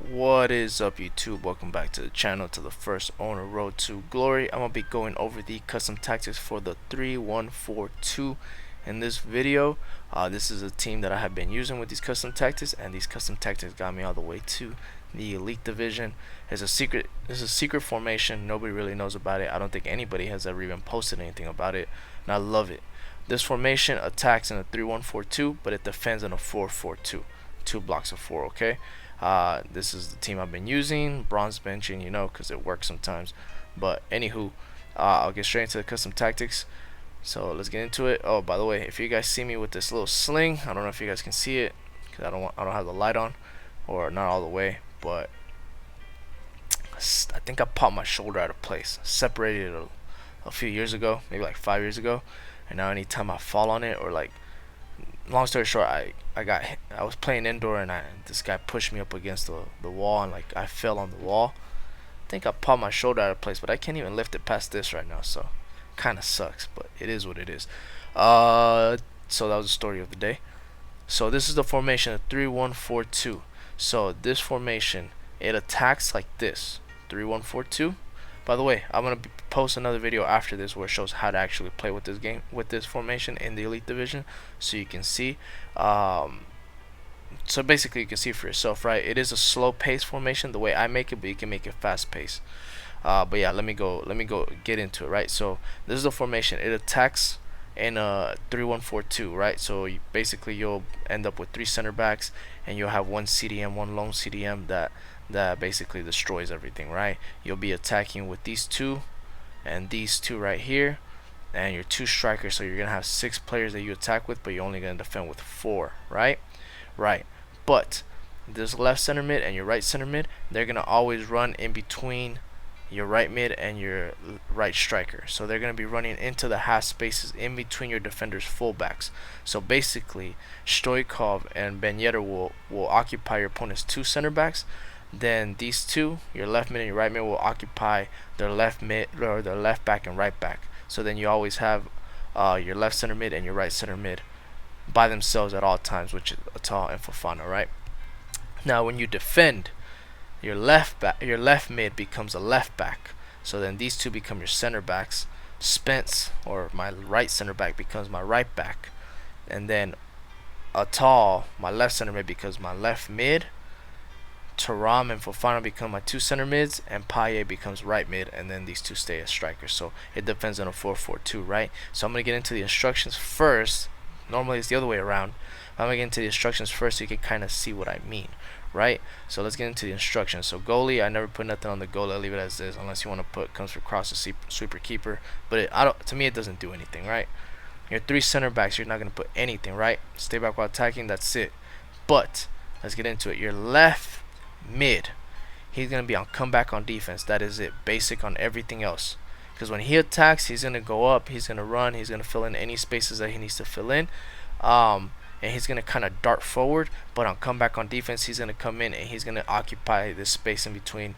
What is up, YouTube? Welcome back to the channel, to the first owner road to glory. I'm gonna be going over the custom tactics for the 3-1-4-2 in this video. This is a team that I have been using with these custom tactics, and these custom tactics got me all the way to the elite division. It's a secret formation. Nobody really knows about it. I don't think anybody has ever even posted anything about it, and I love it. This formation attacks in a 3-1-4-2, but it defends in a 4-4-2. Two blocks of 4, okay? This is the team I've been using, bronze benching, because it works sometimes. But anywho, I'll get straight into the custom tactics. So let's get into it. Oh, by the way, if you guys see me with this little sling, I don't know if you guys can see it because I don't have the light on, or not all the way. But I think I popped my shoulder out of place, separated it a few years ago, maybe like 5 years ago, and now anytime I fall on it, or like, long story short, I was playing indoor, and this guy pushed me up against the wall, and like I fell on the wall. I think I popped my shoulder out of place, but I can't even lift it past this right now, so kind of sucks, but it is what it is. So that was the story of the day. So this is the formation of 3-1-4-2. So this formation, it attacks like this, 3-1-4-2. By the way, I'm gonna post another video after this where it shows how to actually play with this game, with this formation in the elite division, so you can see. So basically, you can see for yourself, right? It is a slow pace formation the way I make it, but you can make it fast pace. But yeah, let me go get into it, right? So this is the formation. It attacks in a 3-1-4-2, right? So basically you'll end up with 3 center backs, and you'll have one CDM, one lone CDM that basically destroys everything, right? You'll be attacking with these two and these two right here, and your 2 strikers, so you're gonna have 6 players that you attack with, but you're only gonna defend with 4, right? But this left center mid and your right center mid, they're gonna always run in between your right mid and your right striker, so they're going to be running into the half spaces in between your defenders' fullbacks. So basically, Stoikov and Ben Yedder will occupy your opponent's 2 center backs. Then these two, your left mid and your right mid, will occupy their left mid, or their left back and right back. So then you always have your left center mid and your right center mid by themselves at all times, which is Atal and Fofana, right? Now when you defend, your left mid becomes a left back. So then these two become your center backs. Spence, or my right center back, becomes my right back. And then Atal, my left center mid, becomes my left mid. Taram and Fofana become my 2 center mids, and Paye becomes right mid, and then these two stay as strikers. So it defends on a 4-4-2, right? So I'm going to get into the instructions first. Normally it's the other way around. I'm going to get into the instructions first so you can kind of see what I mean, right? So let's get into the instructions. So goalie, I never put nothing on the goalie. I leave it as is, unless you want to put comes for cross, a sweeper, keeper. But to me, it doesn't do anything, right? Your 3 center backs, you're not going to put anything, right? Stay back while attacking, that's it. But let's get into it. Your left mid, he's going to be on comeback on defense. That is it. Basic on everything else. Because when he attacks, he's going to go up, he's going to run, he's going to fill in any spaces that he needs to fill in. And he's going to kind of dart forward, but on comeback on defense, he's going to come in and he's going to occupy this space in between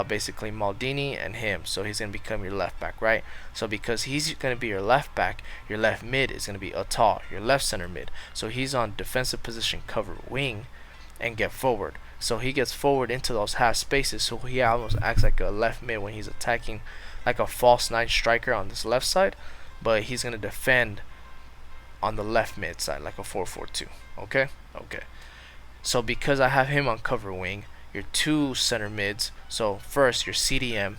basically Maldini and him. So he's going to become your left back, right? So because he's going to be your left back, your left mid is going to be Atal, your left center mid. So he's on defensive position, cover wing, and get forward. So he gets forward into those half spaces, so he almost acts like a left mid when he's attacking, like a false 9 striker on this left side, but he's going to defend on the left mid side like a 4-4-2. Okay. So because I have him on cover wing, your 2 center mids, so first your CDM,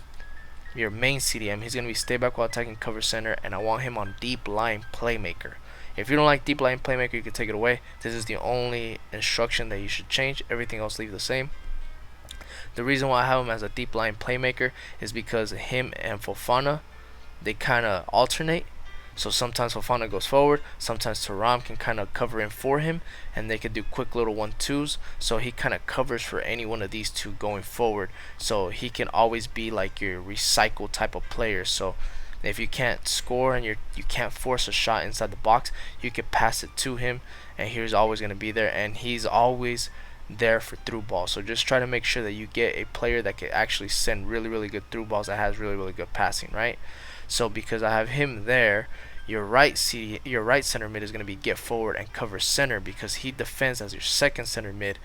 your main CDM, he's going to be stay back while attacking, cover center, and I want him on deep line playmaker. If you don't like deep line playmaker, you can take it away. This is the only instruction that you should change. Everything else leave the same. The reason why I have him as a deep line playmaker is because him and Fofana, they kind of alternate. So sometimes Fofana goes forward, sometimes Taram can kind of cover in for him, and they can do quick little 1-2s. So he kind of covers for any one of these two going forward. So he can always be like your recycle type of player. So if you can't score and you can't force a shot inside the box, you can pass it to him, and he's always going to be there, and he's always there for through balls. So just try to make sure that you get a player that can actually send really good through balls, that has really good passing, right? So because I have him there, your right center mid is going to be get forward and cover center, because he defends as your second center mid,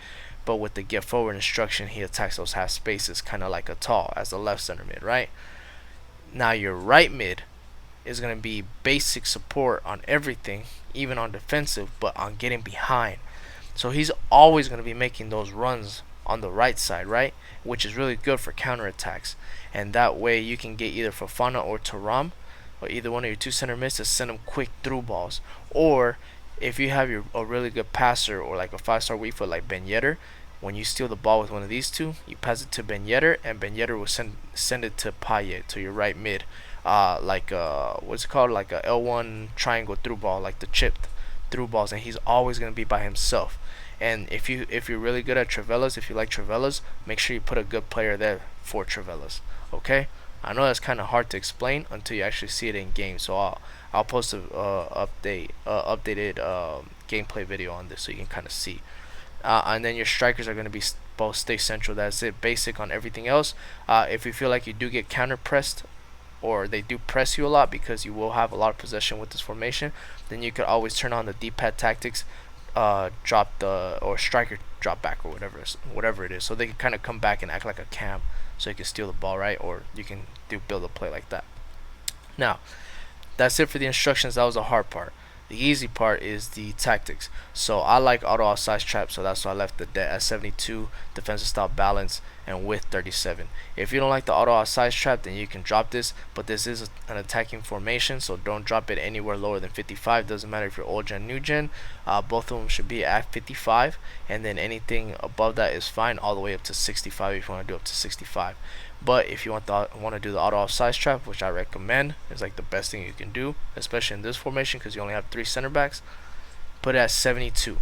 but with the get forward instruction, he attacks those half spaces, kind of like a tall as the left center mid, right? Now your right mid is going to be basic support on everything, even on defensive, but on getting behind. So he's always going to be making those runs on the right side, right? Which is really good for counterattacks. And that way you can get either Fofana or Thuram, or either one of your two center mids, to send them quick through balls. Or if you have a really good passer or like a 5-star weak foot like Ben Yedder, when you steal the ball with one of these two, you pass it to Ben Yedder, and Ben Yedder will send it to Payet, to your right mid. Like what's it called, like a L1 triangle through ball, like the chipped through balls, and he's always gonna be by himself. And if you're really good at Trivelas, if you like Trivelas, make sure you put a good player there for Trivelas. Okay, I know that's kind of hard to explain until you actually see it in game. So I'll post a updated gameplay video on this so you can kind of see. And then your strikers are going to be both stay central. That's it, basic on everything else. If you feel like you do get counter pressed, or they do press you a lot, because you will have a lot of possession with this formation, then you could always turn on the D-pad tactics, drop the, or striker drop back, or whatever it is, so they can kind of come back and act like a cam, so you can steal the ball, right? Or you can build a play like that. Now, that's it for the instructions. That was the hard part. The easy part is the tactics. So I like auto offside trap, so that's why I left the at 72, defensive style balance, and width 37. If you don't like the auto offside trap, then you can drop this, but this is an attacking formation, so don't drop it anywhere lower than 55. Doesn't matter if you're old gen, new gen. Both of them should be at 55, and then anything above that is fine, all the way up to 65 if you want to do up to 65. But if you want to do the auto offside trap, which I recommend, is like the best thing you can do, especially in this formation because you only have 3 center backs, put it at 72.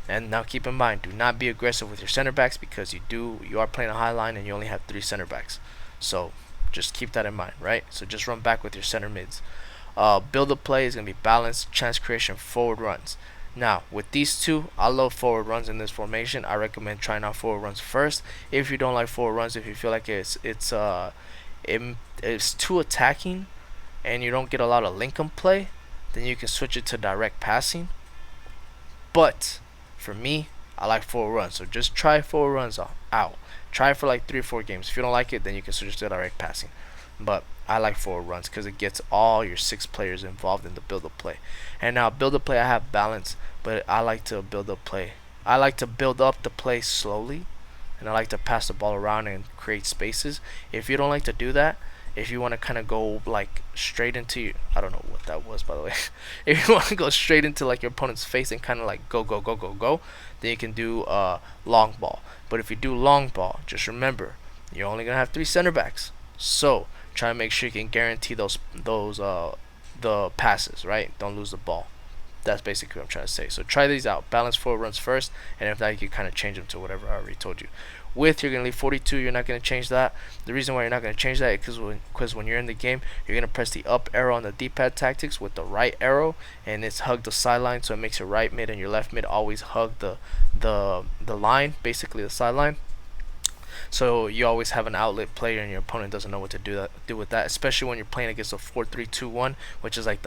And now keep in mind, do not be aggressive with your center backs, because you are playing a high line and you only have 3 center backs. So just keep that in mind, right? So just run back with your center mids. Build a play is going to be balanced, chance creation, forward runs. Now, with these two, I love forward runs in this formation. I recommend trying out forward runs first. If you don't like forward runs, if you feel like it's too attacking and you don't get a lot of link-up play, then you can switch it to direct passing. But for me, I like forward runs, so just try forward runs out. Try it for like 3 or 4 games. If you don't like it, then you can switch to direct passing. But I like forward runs because it gets all your 6 players involved in the build up play. And now build up play, I have balance, but I like to build up play. I like to build up the play slowly, and I like to pass the ball around and create spaces. If you don't like to do that, if you want to kind of go like straight into I don't know what that was, by the way. If you want to go straight into like your opponent's face and kind of like go, then you can do long ball. But if you do long ball, just remember you're only gonna have 3 center backs. So try to make sure you can guarantee the passes, right? Don't lose the ball. That's basically what I'm trying to say. So try these out. Balance forward runs first, and if not, you can kind of change them to whatever I already told you. Width, you're going to leave 42. You're not going to change that. The reason why you're not going to change that is because when you're in the game, you're going to press the up arrow on the D-pad tactics with the right arrow, and it's hug the sideline, so it makes your right mid and your left mid always hug the line, basically the sideline. So you always have an outlet player, and your opponent doesn't know what to do with that, especially when you're playing against a 4-3-2-1, which is like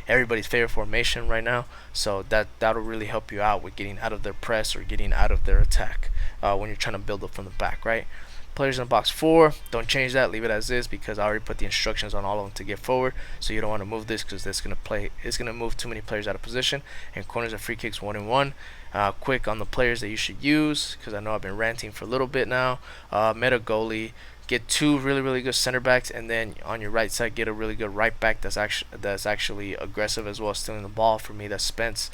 everybody's favorite formation right now. So that'll really help you out with getting out of their press or getting out of their attack when you're trying to build up from the back, right? Players in box 4, don't change that, leave it as is, because I already put the instructions on all of them to get forward. So you don't want to move this, because it's gonna move too many players out of position. And corners and free kicks 1 and 1. Quick on the players that you should use, because I know I've been ranting for a little bit now. Meta goalie, get 2 really good center backs, and then on your right side get a really good right back that's actually aggressive as well as stealing the ball. For me, that's Spence.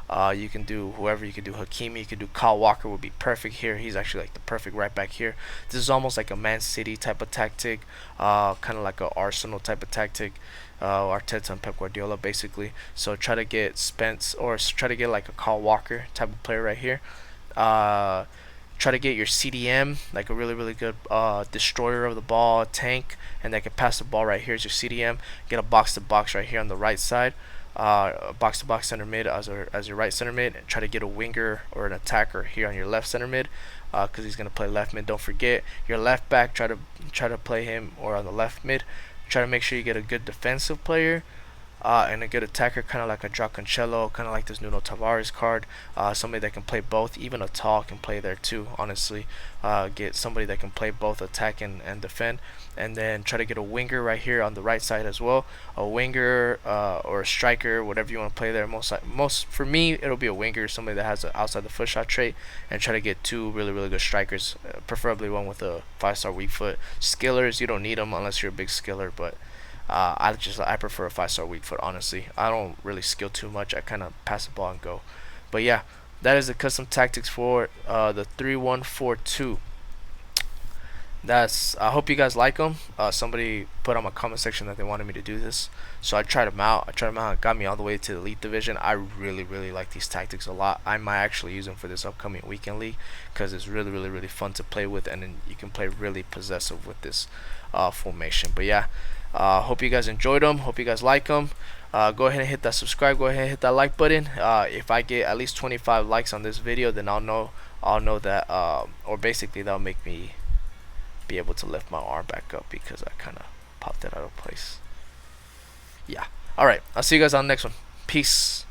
You can do whoever. You can do Hakimi. You can do Kyle Walker, would be perfect here. He's actually like the perfect right back here. This is almost like a Man City type of tactic, kind of like a Arsenal type of tactic. Arteta and Pep Guardiola basically. So try to get Spence, or try to get like a Kyle Walker type of player right here. Try to get your CDM, like a really good destroyer of the ball, tank, and that can pass the ball right here is your CDM. Get a box to box right here on the right side. Box to box center mid as your right center mid, and try to get a winger or an attacker here on your left center mid, because he's gonna play left mid. Don't forget your left back. Try to play him, or on the left mid. Try to make sure you get a good defensive player, and a good attacker, kind of like a Cancelo, kind of like this Nuno Tavares card. Somebody that can play both, even a tall can play there too. Honestly, get somebody that can play both attack and defend, and then try to get a winger right here on the right side as well. A winger or a striker, whatever you want to play there. Most for me, it'll be a winger, somebody that has an outside the foot shot trait, and try to get two really good strikers, preferably one with a 5-star weak foot. Skillers, you don't need them unless you're a big skiller, but I prefer a 5-star weak foot. Honestly, I don't really skill too much. I kind of pass the ball and go. But yeah, that is the custom tactics for the 3-1-4-2. That's I hope you guys like them. Somebody put on my comment section that they wanted me to do this, so I tried them out. It got me all the way to the elite division. I really like these tactics a lot. I might actually use them for this upcoming weekend league because it's really fun to play with, and then you can play really possessive with this formation. But yeah, hope you guys enjoyed them. Hope you guys like them. Go ahead and hit that subscribe. Go ahead and hit that like button. If I get at least 25 likes on this video, then I'll know that, or basically that'll make me be able to lift my arm back up because I kind of popped it out of place. Yeah. All right. I'll see you guys on the next one. Peace.